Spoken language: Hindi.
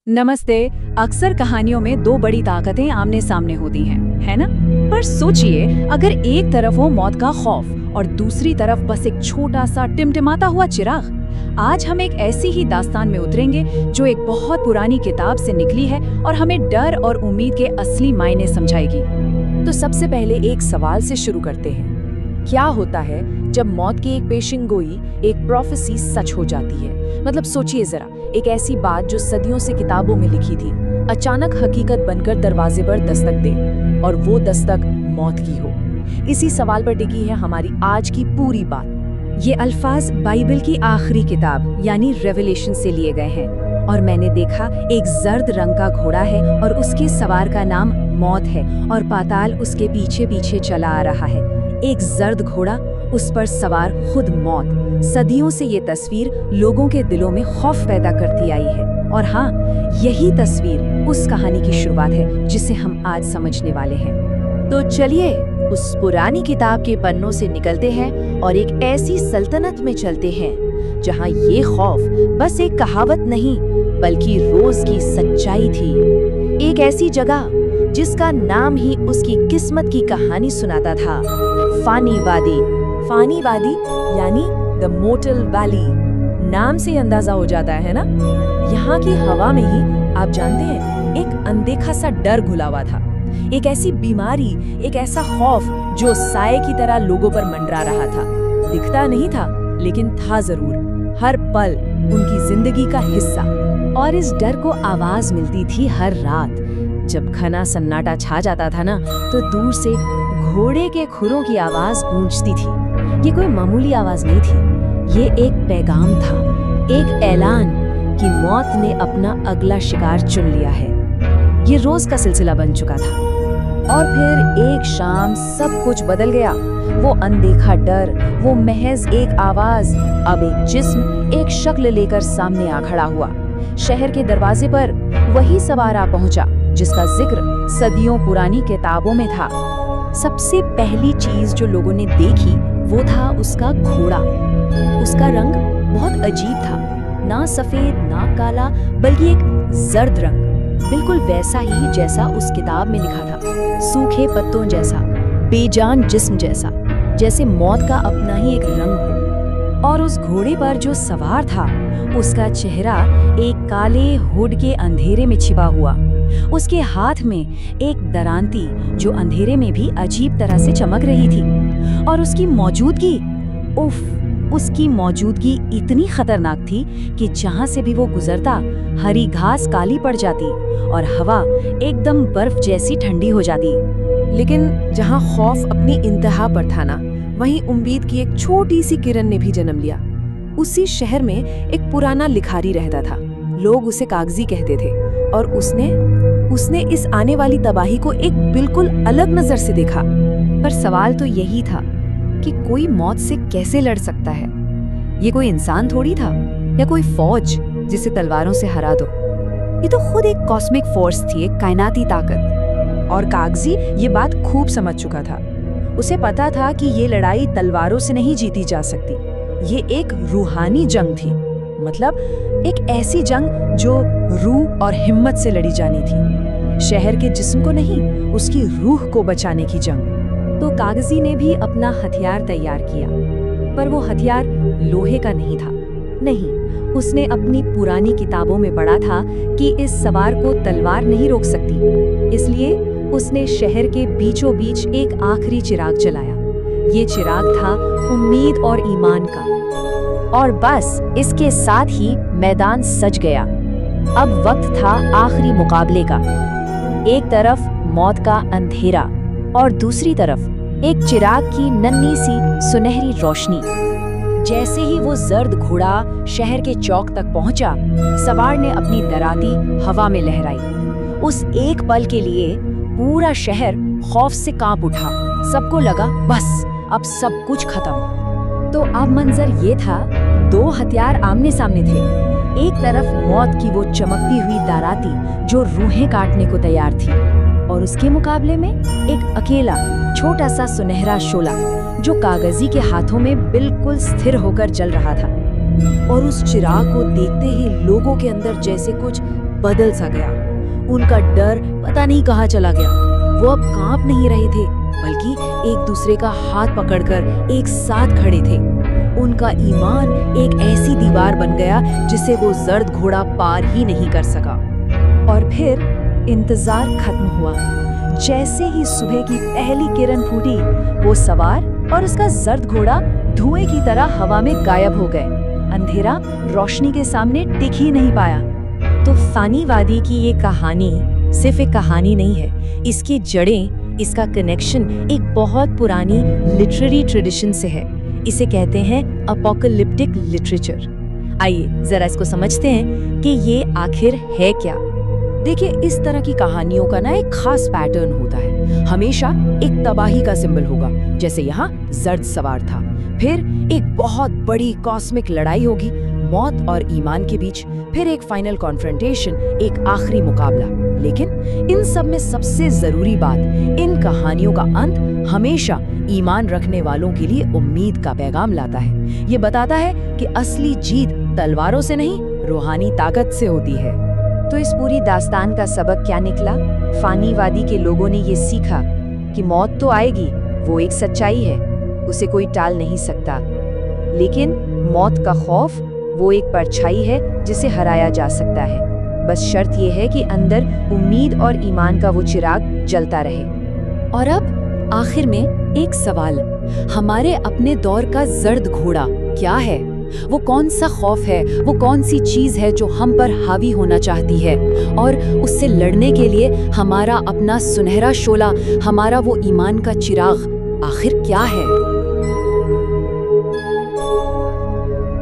नमस्ते। अक्सर कहानियों में दो बड़ी ताकतें आमने सामने होती हैं, है ना? पर सोचिए, अगर एक तरफ हो मौत का खौफ और दूसरी तरफ बस एक छोटा सा टिमटिमाता हुआ चिराग। आज हम एक ऐसी ही दास्तान में उतरेंगे जो एक बहुत पुरानी किताब से निकली है और हमें डर और उम्मीद के असली मायने समझाएगी। तो सबसे पहले एक सवाल से शुरू करते हैं। क्या होता है जब मौत की एक पेशिनगोई, एक प्रोफेसी सच हो जाती है? मतलब सोचिए जरा, एक ऐसी बात जो सदियों से किताबों में लिखी थी, अचानक हकीकत बनकर दरवाजे पर दस्तक दे, और वो दस्तक मौत की हो। इसी सवाल पर टिकी है हमारी आज की पूरी बात। ये अल्फाज बाइबल की आखिरी किताब यानी रेवलेशन से लिए गए हैं, और मैंने देखा एक जर्द रंग का घोड़ा है और उसके सवार का नाम मौत है और पाताल उसके पीछे पीछे चला आ रहा है। एक जर्द घोड़ा, उस पर सवार खुद मौत। सदियों से ये तस्वीर लोगों के दिलों में खौफ पैदा करती आई है, और हाँ, यही तस्वीर उस कहानी की शुरुआत है जिसे हम आज समझने वाले हैं। तो चलिए उस पुरानी किताब के पन्नों से निकलते हैं और एक ऐसी सल्तनत में चलते हैं जहां ये खौफ बस एक कहावत नहीं बल्कि रोज की सच्चाई थी। एक ऐसी जगह जिसका नाम ही उसकी किस्मत की कहानी सुनाता था, फानी वादी। फानी वादी यानी द मोर्टल वैली। नाम से अंदाजा हो जाता है ना, यहाँ की हवा में ही आप जानते हैं एक अनदेखा सा डर घुला हुआ था। एक ऐसी बीमारी, एक ऐसा खौफ जो साए की तरह लोगों पर मंडरा रहा था। दिखता नहीं था लेकिन था जरूर, हर पल उनकी जिंदगी का हिस्सा। और इस डर को आवाज मिलती थी हर रात। जब घना सन्नाटा छा जाता था ना, तो दूर से घोड़े के खुरों की आवाज गूंजती थी। ये कोई मामूली आवाज नहीं थी, ये एक पैगाम था, एक ऐलान कि मौत ने अपना अगला शिकार चुन लिया है। ये रोज का सिलसिला बन चुका था। और फिर एक शाम सब कुछ बदल गया। वो अनदेखा डर, वो महज एक आवाज, अब एक जिस्म, एक शक्ल लेकर सामने आ खड़ा हुआ। शहर के दरवाजे पर वही सवार आ पहुंचा जिसका जिक्र सदियों पुरानी किताबों में था। सबसे पहली चीज जो लोगों ने देखी वो था उसका घोड़ा। उसका रंग बहुत अजीब था, ना सफेद ना काला, बल्कि एक जर्द रंग, बिल्कुल वैसा ही जैसा उस किताब में लिखा था। सूखे पत्तों जैसा, बेजान जिस्म जैसा, जैसे मौत का अपना ही एक रंग हो। और उस घोड़े पर जो सवार था, उसका चेहरा एक काले हुड के अंधेरे में छिपा हुआ। उसके हाथ में एक दरांती जो अंधेरे में भी अजीब तरह से चमक रही थी। और उसकी मौजूदगी, उफ, उसकी मौजूदगी इतनी खतरनाक थी कि जहां से भी वो गुजरता, हरी घास काली पड़ जाती और हवा एकदम बर्फ जैसी ठंडी हो जाती। लेकिन जहां खौफ अपनी इंतहा पर था ना, वहीं उम्मीद की एक छोटी सी किरण ने भी जन्म लिया। उसी शहर में एक पुराना लिखारी रहता था। लोग उसे कागजी कहते थे, और उसने इस आने वाली तबाही को एक बिल्कुल अलग नजर से देखा। पर सवाल तो यही था कि कोई मौत से कैसे लड़ सकता है? ये कोई इंसान थोड़ी था, या कोई फौज जिसे तलवारों से हरा दो। ये तो खुद एक कॉस्मिक फोर्स थी, एक कायनाती ताकत। और कागजी ये बात खूब समझ चुका था। उसे पता था कि ये लड़ाई तलवारों से नहीं जीती जा सकती। ये एक रूहानी जंग थी, मतलब एक ऐसी जंग जो रूह और हिम्मत से लड़ी जानी थी। शहर के जिस्म को नहीं, उसकी रूह को बचाने की जंग। तो कागजी ने भी अपना हथियार तैयार किया, पर वो हथियार लोहे का नहीं था। नहीं, उसने अपनी पुरानी किताबों में पढ़ा था कि इस सवार को तलवार नहीं रोक सकती। इसलिए उसने शहर के बीचों बीच एक आखिरी चिराग जलाया। ये चिराग था उम्मीद और ईमान का। और बस इसके साथ ही मैदान सज गया। अब वक्त था आखिरी मुकाबले का। एक तरफ मौत का अंधेरा और दूसरी तरफ एक चिराग की नन्ही सी सुनहरी रोशनी। जैसे ही वो जर्द घोड़ा शहर के चौक तक पहुंचा, सवार ने अपनी दराती हवा में लहराई। उस एक पल के लिए पूरा शहर खौफ से कांप उठा। सबको लगा बस अब सब कुछ खत्म। तो अब मंजर ये था, दो हथियार आमने सामने थे। एक तरफ मौत की वो चमकती हुई दाराती जो रूहें काटने को तैयार थी, और उसके मुकाबले में एक अकेला छोटा सा सुनहरा शोला जो कागजी के हाथों में बिल्कुल स्थिर होकर जल रहा था। और उस चिराग को देखते ही लोगों के अंदर जैसे कुछ बदल सा गया। उनका डर पता नहीं कहाँ चला गया। वो अब कांप नहीं रहे थे, बल्कि एक दूसरे का हाथ पकड़कर एक साथ खड़े थे। उनका ईमान एक ऐसी दीवार बन गया जिसे वो जर्द घोड़ा पार ही नहीं कर सका। और फिर इंतजार खत्म हुआ। जैसे ही सुबह की पहली किरण फूटी, वो सवार और उसका जर्द घोड़ा धुएं की तरह हवा में गायब हो गए। अंधेरा रोशनी के सामने टिक ही नहीं पाया। तो फानी वादी की ये कहानी सिर्फ एक कहानी नहीं है, इसकी जड़ें, इसका कनेक्शन एक बहुत पुरानी लिटरेरी ट्रेडिशन से है। इसे कहते हैं अपोकलिप्टिक लिटरेचर। आइए जरा इसको समझते हैं कि ये आखिर है क्या। देखिए, इस तरह की कहानियों का ना एक खास पैटर्न होता है। हमेशा एक तबाही का सिंबल होगा, जैसे यहाँ जर्द सवार था। फिर एक बहुत बड़ी कॉस्मिक लड़ाई होगी मौत और ईमान के बीच। फिर एक फाइनल कॉन्फ्रंटेशन, एक आखिरी मुकाबला। लेकिन इन सब में सबसे जरूरी बात, इन कहानियों का अंत हमेशा ईमान रखने वालों के लिए उम्मीद का पैगाम लाता है। ये बताता है कि असली जीत तलवारों से नहीं, रूहानी ताकत से होती है। तो इस पूरी दास्तान का सबक क्या निकला? फानीवादी के लोगों ने ये सीखा कि मौत तो आएगी, वो एक सच्चाई है, उसे कोई टाल नहीं सकता। लेकिन मौत का खौफ वो एक परछाई है जिसे हराया जा सकता है। बस शर्त ये है कि अंदर उम्मीद और ईमान का वो चिराग जलता रहे। और अब आखिर में एक सवाल, हमारे अपने दौर का जर्द घोड़ा क्या है? वो कौन सा खौफ है, वो कौन सी चीज है जो हम पर हावी होना चाहती है? और उससे लड़ने के लिए हमारा अपना सुनहरा शोला, हमारा वो ईमान का चिराग आखिर क्या है?